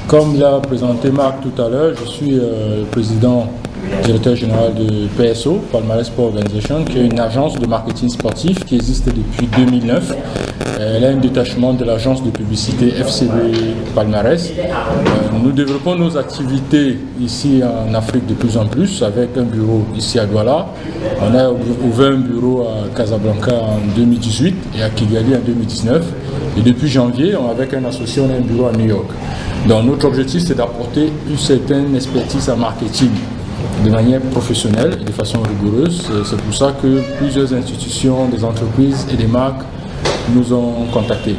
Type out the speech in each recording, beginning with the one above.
Comme l'a présenté Marc tout à l'heure, je suis le président directeur général de PSO, Palmarès Sport Organization, qui est une agence de marketing sportif qui existe depuis 2009. Elle a un détachement de l'agence de publicité FCB Palmarès. Nous développons nos activités ici en Afrique de plus en plus avec un bureau ici à Douala. On a ouvert un bureau à Casablanca en 2018 et à Kigali en 2019. Et depuis janvier, avec un associé, on a un bureau à New York. Donc notre objectif, c'est d'apporter une certaine expertise en marketing de manière professionnelle et de façon rigoureuse. C'est pour ça que plusieurs institutions, des entreprises et des marques nous ont contactés.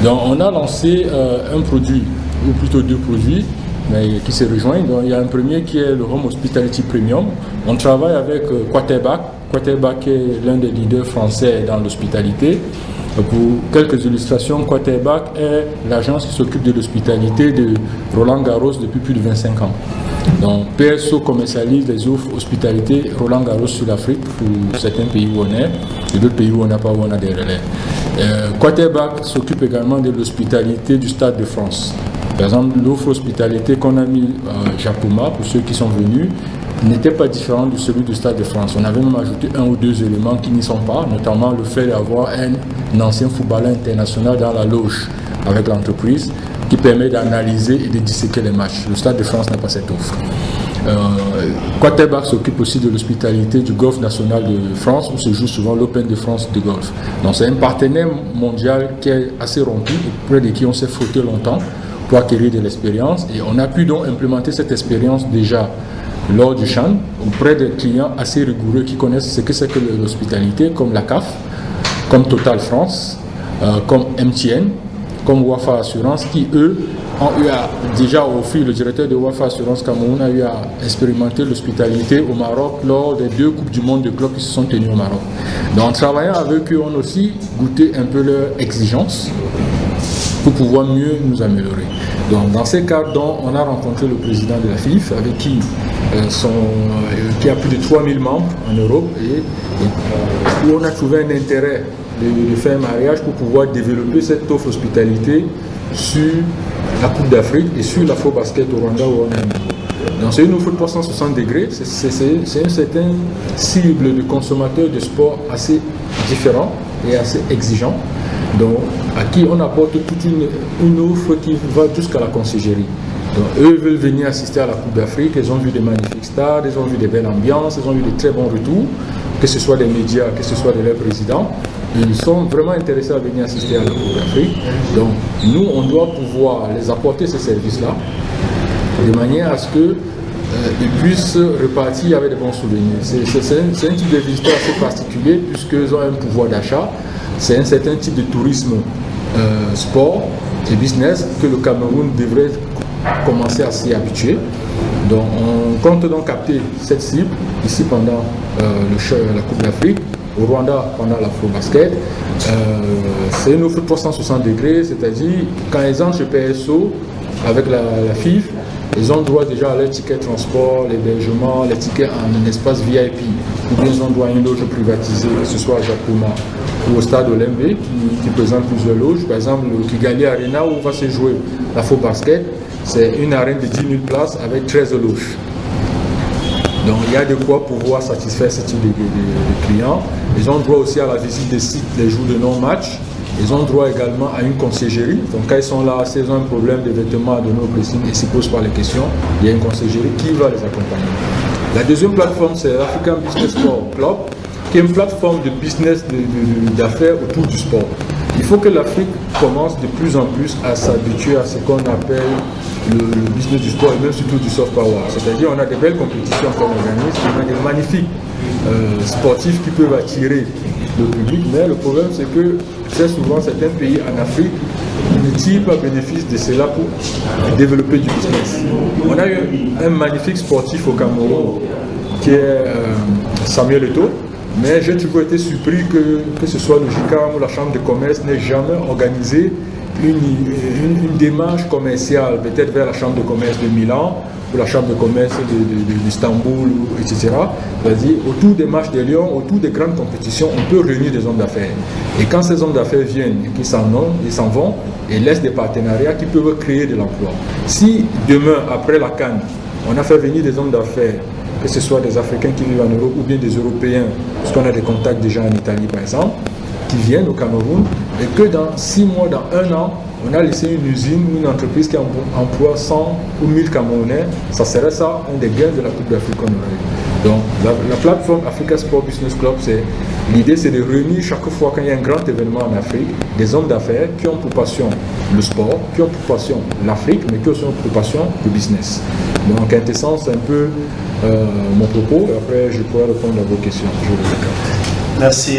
Donc on a lancé un produit, ou plutôt deux produits, mais qui se rejoignent. Donc, il y a un premier qui est le Home Hospitality Premium. On travaille avec Quarterback. Quarterback est l'un des leaders français dans l'hospitalité. Pour quelques illustrations, Quarterback est l'agence qui s'occupe de l'hospitalité de Roland Garros depuis plus de 25 ans. Donc PSO commercialise les offres hospitalité Roland Garros sur l'Afrique pour certains pays où on est et d'autres pays où on n'a pas, où on a des relais. Quarterback s'occupe également de l'hospitalité du Stade de France. Par exemple, l'offre hospitalité qu'on a mis à Japoma, pour ceux qui sont venus, n'était pas différent de celui du Stade de France. On avait même ajouté un ou deux éléments qui n'y sont pas, notamment le fait d'avoir un ancien footballeur international dans la loge avec l'entreprise qui permet d'analyser et de disséquer les matchs. Le Stade de France n'a pas cette offre. Quarterback s'occupe aussi de l'hospitalité du golf national de France où se joue souvent l'Open de France de golf. Donc c'est un partenaire mondial qui est assez rompu, auprès de qui on s'est frotté longtemps pour acquérir de l'expérience et on a pu donc implémenter cette expérience déjà lors du CHAN auprès des clients assez rigoureux qui connaissent ce que c'est que l'hospitalité, comme la CAF, comme Total France, comme MTN, comme Wafa Assurance, qui eux ont eu à déjà offrir, le directeur de Wafa Assurance Cameroun a eu à expérimenter l'hospitalité au Maroc lors des 2 Coupes du Monde de clubs qui se sont tenues au Maroc. Donc en travaillant avec eux, on a aussi goûté un peu leurs exigences pour pouvoir mieux nous améliorer. Donc dans ces cadres, on a rencontré le président de la FIF avec qui a plus de 3000 membres en Europe et où on a trouvé un intérêt de faire un mariage pour pouvoir développer cette offre hospitalité sur la Coupe d'Afrique et sur l'Afro-Basket au Rwanda où on est. Donc c'est une offre de 360 degrés, c'est une certaine cible de consommateurs de sport assez différent et assez exigeant, donc à qui on apporte toute une offre qui va jusqu'à la conciergerie. Donc eux veulent venir assister à la Coupe d'Afrique, ils ont vu des magnifiques stades, ils ont vu des belles ambiances, ils ont vu de très bons retours, que ce soit des médias, que ce soit de leurs présidents. Ils sont vraiment intéressés à venir assister à la Coupe d'Afrique. Donc nous, on doit pouvoir les apporter ces services-là de manière à ce qu'ils puissent repartir avec de bons souvenirs. C'est un type de visiteur assez particulier puisqu'ils ont un pouvoir d'achat. C'est un certain type de tourisme sport et business que le Cameroun devrait commencer à s'y habituer. Donc on compte donc capter cette cible ici pendant la Coupe d'Afrique, au Rwanda pendant l'Afro-Basket. C'est une offre 360 degrés, c'est-à-dire quand ils entrent chez PSO avec la FIF, ils ont droit déjà à leur ticket transport, l'hébergement, les tickets en espace VIP, ou bien ils ont droit à une loge privatisée, que ce soit à Japoma ou au stade Olembe qui présente plusieurs loges. Par exemple, le Kigali Arena où va se jouer l'Afro-Basket, c'est une arène de 10 000 places avec 13 loges. Donc il y a de quoi pouvoir satisfaire ce type de clients. Ils ont droit aussi à la visite des sites les jours de non-match. Ils ont droit également à une conciergerie. Donc quand ils sont là, s'ils ont un problème de vêtements à donner au pressing et s'ils ne posent pas les questions, il y a une conciergerie qui va les accompagner. La deuxième plateforme, c'est l'African Business Sport Club, qui est une plateforme de business d'affaires autour du sport. Il faut que l'Afrique commence de plus en plus à s'habituer à ce qu'on appelle le business du sport et même surtout du soft power. C'est-à-dire on a des belles compétitions qu'on organise, on a des magnifiques sportifs qui peuvent attirer le public, mais le problème c'est que très souvent certains pays en Afrique ne tirent pas bénéfice de cela pour développer du business. On a eu un magnifique sportif au Cameroun qui est Samuel Eto'o. Mais j'ai toujours été surpris que ce soit le JICAM ou la Chambre de commerce n'ait jamais organisé une démarche commerciale, peut-être vers la Chambre de commerce de Milan, ou la Chambre de commerce d'Istanbul, etc. C'est-à-dire, autour des matchs de Lyon, autour des grandes compétitions, on peut réunir des hommes d'affaires. Et quand ces hommes d'affaires viennent et qu'ils s'en vont, et laissent des partenariats qui peuvent créer de l'emploi. Si demain, après la CAN, on a fait venir des hommes d'affaires, que ce soit des Africains qui vivent en Europe ou bien des Européens, parce qu'on a des contacts déjà en Italie par exemple, qui viennent au Cameroun, et que dans 6 mois, dans 1 an, on a laissé une usine ou une entreprise qui emploie 100 ou 1000 Camerounais, ça serait ça un des gains de la Coupe d'Afrique qu'on aurait eu. Donc la plateforme Africa Sport Business Club, l'idée c'est de réunir chaque fois qu'il y a un grand événement en Afrique, des hommes d'affaires qui ont pour passion le sport, qui ont pour passion l'Afrique, mais qui aussi ont pour passion le business. Donc en quintessence, c'est un peu mon propos, et après je pourrai répondre à vos questions. Je vous remercie. Merci.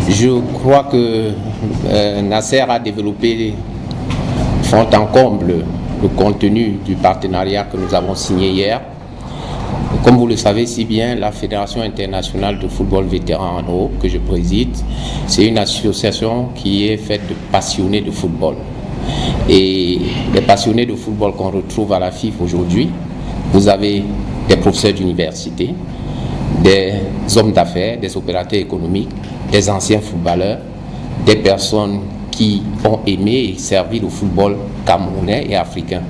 Je crois que Nasser a développé fond en comble le contenu du partenariat que nous avons signé hier. Comme vous le savez si bien, la Fédération internationale de football vétéran en Europe, que je préside, c'est une association qui est faite de passionnés de football. Et les passionnés de football qu'on retrouve à la FIF aujourd'hui, vous avez des professeurs d'université, des hommes d'affaires, des opérateurs économiques, des anciens footballeurs, des personnes qui ont aimé et servi le football camerounais et africain.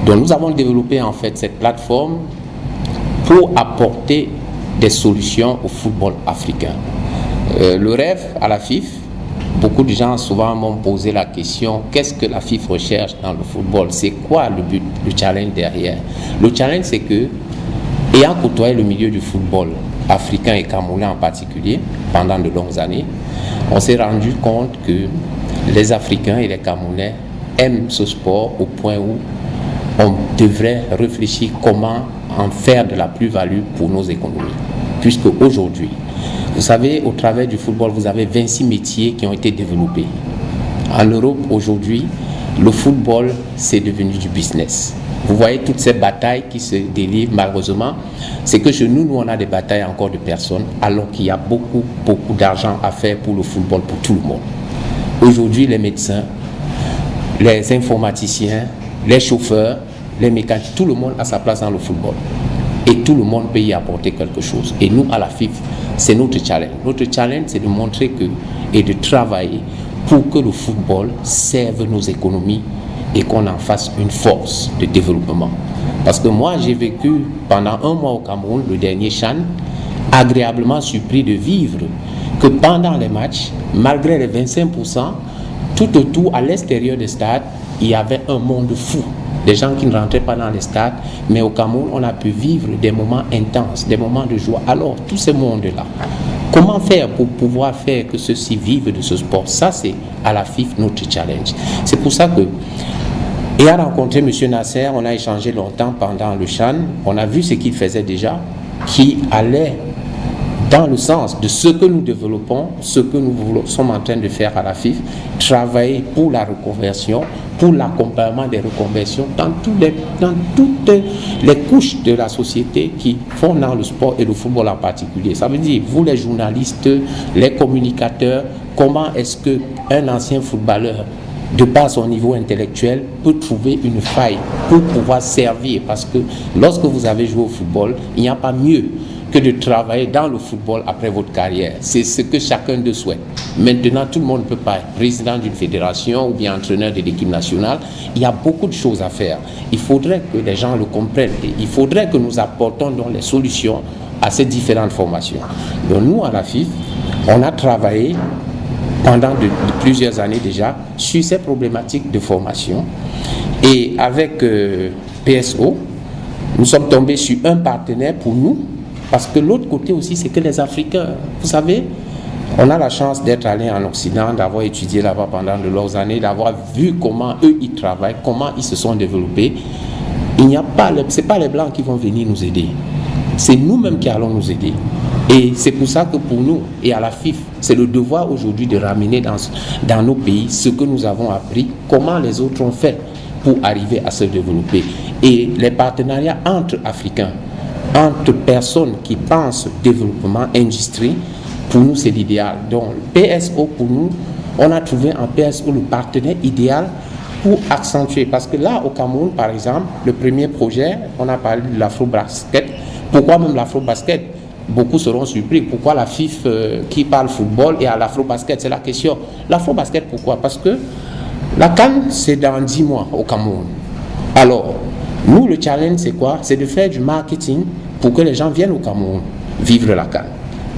Donc nous avons développé en fait cette plateforme pour apporter des solutions au football africain. Le rêve à la FIF, beaucoup de gens souvent m'ont posé la question, qu'est-ce que la FIF recherche dans le football? C'est quoi le but, le challenge derrière? Le challenge c'est que, ayant côtoyé le milieu du football africain et camerounais en particulier, pendant de longues années, on s'est rendu compte que les Africains et les Camerounais aiment ce sport au point où on devrait réfléchir comment en faire de la plus-value pour nos économies. Puisque aujourd'hui, vous savez, au travers du football, vous avez 26 métiers qui ont été développés. En Europe, aujourd'hui, le football, c'est devenu du business. Vous voyez toutes ces batailles qui se délivrent, malheureusement, c'est que chez nous, on a des batailles encore de personnes, alors qu'il y a beaucoup d'argent à faire pour le football, pour tout le monde. Aujourd'hui, les médecins, les informaticiens, les chauffeurs, les mécaniques, tout le monde a sa place dans le football. Et tout le monde peut y apporter quelque chose. Et nous, à la FIF, c'est notre challenge. Notre challenge, c'est de montrer que, et de travailler pour que le football serve nos économies et qu'on en fasse une force de développement. Parce que moi, j'ai vécu pendant 1 mois au Cameroun, le dernier CHAN, agréablement surpris de vivre que pendant les matchs, malgré les 25%, tout autour, à l'extérieur des stades, il y avait un monde fou. Des gens qui ne rentraient pas dans les stades, mais au Cameroun, on a pu vivre des moments intenses, des moments de joie. Alors, tous ces mondes-là, comment faire pour pouvoir faire que ceux-ci vivent de ce sport? Ça, c'est à la FIF notre challenge. C'est pour ça que, ayant rencontré M. Nasser, on a échangé longtemps pendant le CHAN, on a vu ce qu'il faisait déjà, qui allait dans le sens de ce que nous développons, ce que nous sommes en train de faire à la FIF, travailler pour la reconversion, pour l'accompagnement des reconversions dans toutes les couches de la société qui font dans le sport et le football en particulier. Ça veut dire, vous les journalistes, les communicateurs, comment est-ce qu'un ancien footballeur, de par son niveau intellectuel, peut trouver une faille pour pouvoir servir? Parce que lorsque vous avez joué au football, il n'y a pas mieux que de travailler dans le football après votre carrière. C'est ce que chacun de souhaite. Maintenant, tout le monde ne peut pas être président d'une fédération ou bien entraîneur de l'équipe nationale. Il y a beaucoup de choses à faire. Il faudrait que les gens le comprennent. Et il faudrait que nous apportons donc les solutions à ces différentes formations. Donc nous, à la FIF, on a travaillé pendant de plusieurs années déjà sur ces problématiques de formation. Et avec PSO, nous sommes tombés sur un partenaire pour nous. Parce que l'autre côté aussi, c'est que les Africains, vous savez, on a la chance d'être allé en Occident, d'avoir étudié là-bas pendant de longues années, d'avoir vu comment eux, ils travaillent, comment ils se sont développés. Il n'y a pas, c'est pas les Blancs qui vont venir nous aider. C'est nous-mêmes qui allons nous aider. Et c'est pour ça que pour nous, et à la FIF, c'est le devoir aujourd'hui de ramener dans nos pays ce que nous avons appris, comment les autres ont fait pour arriver à se développer. Et les partenariats entre Africains, entre personnes qui pensent développement, industrie, pour nous c'est l'idéal. Donc le PSO, pour nous, on a trouvé en PSO le partenaire idéal pour accentuer. Parce que là, au Cameroun, par exemple, le premier projet, on a parlé de l'afro-basket. Pourquoi même l'afro-basket? Beaucoup seront surpris. Pourquoi la FIF qui parle football et à l'afro-basket? C'est la question. L'afro-basket, pourquoi? Parce que la CAN, c'est dans 10 mois au Cameroun. Alors, nous, le challenge, c'est quoi? C'est de faire du marketing pour que les gens viennent au Cameroun vivre la CAN.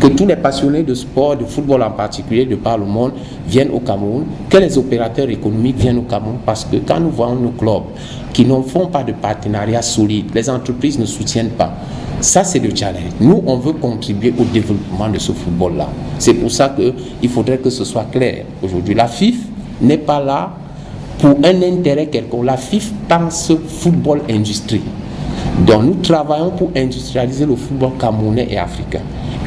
Que tous les passionnés de sport, de football en particulier, de par le monde, viennent au Cameroun, que les opérateurs économiques viennent au Cameroun, parce que quand nous voyons nos clubs qui ne font pas de partenariat solide, les entreprises ne soutiennent pas. Ça, c'est le challenge. Nous, on veut contribuer au développement de ce football-là. C'est pour ça qu'il faudrait que ce soit clair. Aujourd'hui, la FIF n'est pas là pour un intérêt quelconque. La FIF pense football industrie. Donc, nous travaillons pour industrialiser le football camerounais et africain.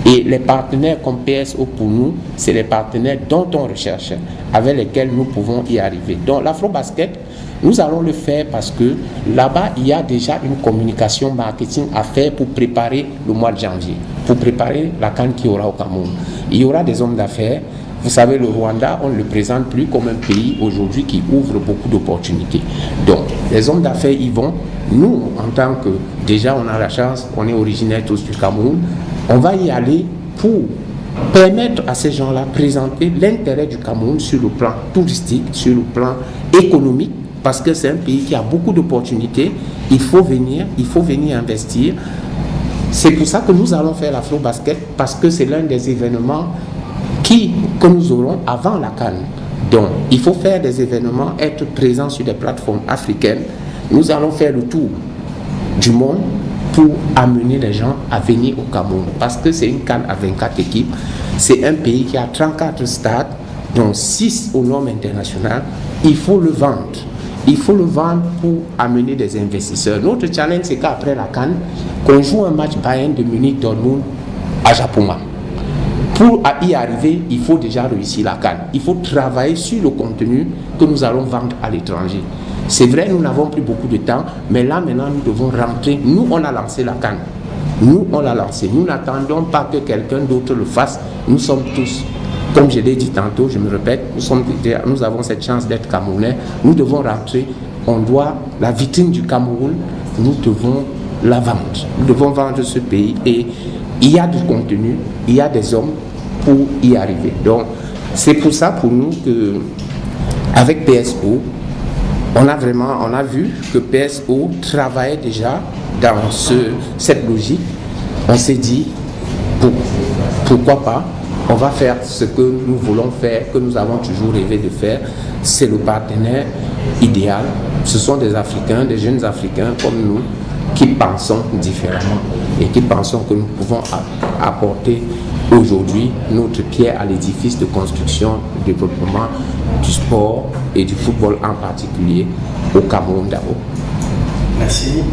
Et les partenaires comme PSO, pour nous, c'est les partenaires dont on recherche, avec lesquels nous pouvons y arriver. Donc, l'afro-basket, nous allons le faire parce que là-bas, il y a déjà une communication marketing à faire pour préparer le mois de janvier, pour préparer la CAN qui aura au Cameroun. Il y aura des hommes d'affaires. Vous savez, le Rwanda, on ne le présente plus comme un pays aujourd'hui qui ouvre beaucoup d'opportunités. Donc, les hommes d'affaires y vont. Nous, en tant que, déjà, on a la chance, on est originaire tous du Cameroun, on va y aller pour permettre à ces gens-là de présenter l'intérêt du Cameroun sur le plan touristique, sur le plan économique, parce que c'est un pays qui a beaucoup d'opportunités. Il faut venir investir. C'est pour ça que nous allons faire l'afro-basket, parce que c'est l'un des événements que nous aurons avant la CAN. Donc, il faut faire des événements, être présent sur des plateformes africaines. Nous allons faire le tour du monde pour amener les gens à venir au Cameroun. Parce que c'est une CAN à 24 équipes. C'est un pays qui a 34 stades, dont 6 aux normes internationales. Il faut le vendre. Il faut le vendre pour amener des investisseurs. Notre challenge, c'est qu'après la CAN, qu'on joue un match Bayern de Munich-Dortmund à Japoma. Pour y arriver, il faut déjà réussir la CAN. Il faut travailler sur le contenu que nous allons vendre à l'étranger. C'est vrai, nous n'avons plus beaucoup de temps, mais là maintenant, nous devons rentrer. Nous, on a lancé la CAN. Nous, on l'a lancé. Nous n'attendons pas que quelqu'un d'autre le fasse. Nous sommes tous, comme je l'ai dit tantôt, je me répète, nous avons cette chance d'être Camerounais. Nous devons rentrer. On doit, la vitrine du Cameroun, nous devons la vendre. Nous devons vendre ce pays et il y a du contenu, il y a des hommes pour y arriver. Donc, c'est pour ça pour nous que, avec PSO, on a vu que PSO travaillait déjà dans cette logique. On s'est dit, pourquoi pas, on va faire ce que nous voulons faire, que nous avons toujours rêvé de faire. C'est le partenaire idéal. Ce sont des Africains, des jeunes Africains comme nous, qui pensons différemment et qui pensons que nous pouvons apporter aujourd'hui notre pierre à l'édifice de construction, de développement du sport et du football en particulier au Cameroun d'abord. Merci.